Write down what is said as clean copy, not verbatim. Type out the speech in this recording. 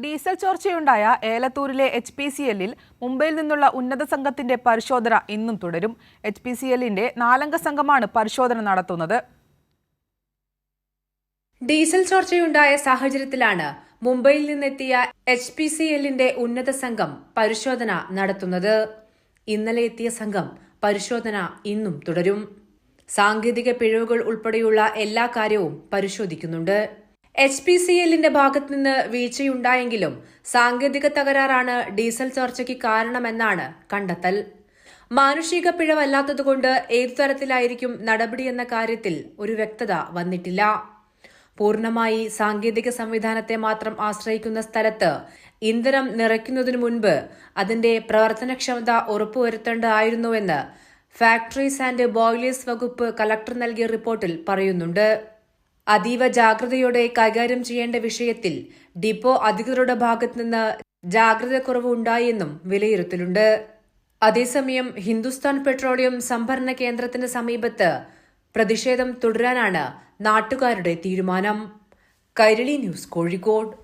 Diesel ചോർച്ചയുണ്ടായ ഏലത്തൂരിലെ HPCL-ൽ മുംബൈയിൽ നിന്നുള്ള ഉന്നത സംഘത്തിന്റെ പരിശോധന ഇന്നും തുടരും. HPCL-ന്റെ 4-അംഗ സംഘമാണ് പരിശോധന നടത്തുന്നത്. ഡീസൽ ചോർച്ചയുണ്ടായ സാഹചര്യത്തിലാണ് മുംബൈയിൽ നിന്നെത്തിയ HPCL-ന്റെ ഉന്നത സംഘം പരിശോധന നടത്തുന്നത്. ഇന്നലെ എത്തിയ സംഘം പരിശോധന ഇന്നും തുടരും. സാങ്കേതിക പിഴവുകൾ ഉൾപ്പെടെയുള്ള എല്ലാ കാര്യവും പരിശോധിക്കുന്നുണ്ട്. HPCL-ന്റെ ഭാഗത്തുനിന്ന് വീഴ്ചയുണ്ടായെങ്കിലും സാങ്കേതിക തകരാറാണ് ഡീസൽ ചോർച്ചയ്ക്ക് കാരണമെന്നാണ് കണ്ടെത്തൽ. മാനുഷിക പിഴവല്ലാത്തതുകൊണ്ട് ഏതു തരത്തിലായിരിക്കും നടപടിയെന്ന കാര്യത്തിൽ ഒരു വ്യക്തത വന്നിട്ടില്ല. പൂർണ്ണമായി സാങ്കേതിക സംവിധാനത്തെ മാത്രം ആശ്രയിക്കുന്ന സ്ഥലത്ത് ഇന്ധനം നിറയ്ക്കുന്നതിനു മുൻപ് അതിന്റെ പ്രവർത്തനക്ഷമത ഉറപ്പുവരുത്തേണ്ടതായിരുന്നുവെന്ന് ഫാക്ടറീസ് ആൻഡ് ബോയിലേഴ്സ് വകുപ്പ് കളക്ടർ നൽകിയ റിപ്പോർട്ടിൽ പറയുന്നുണ്ട്. അതീവ ജാഗ്രതയോടെ കൈകാര്യം ചെയ്യേണ്ട വിഷയത്തിൽ ഡിപ്പോ അധികൃതരുടെ ഭാഗത്തുനിന്ന് ജാഗ്രതക്കുറവ് ഉണ്ടായെന്നും വിലയിരുത്തലുണ്ട്. അതേസമയം ഹിന്ദുസ്ഥാൻ പെട്രോളിയം സംഭരണ കേന്ദ്രത്തിന് സമീപത്ത് പ്രതിഷേധം തുടരാനാണ് നാട്ടുകാരുടെ തീരുമാനം. കൈരളി ന്യൂസ്, കോഴിക്കോട്.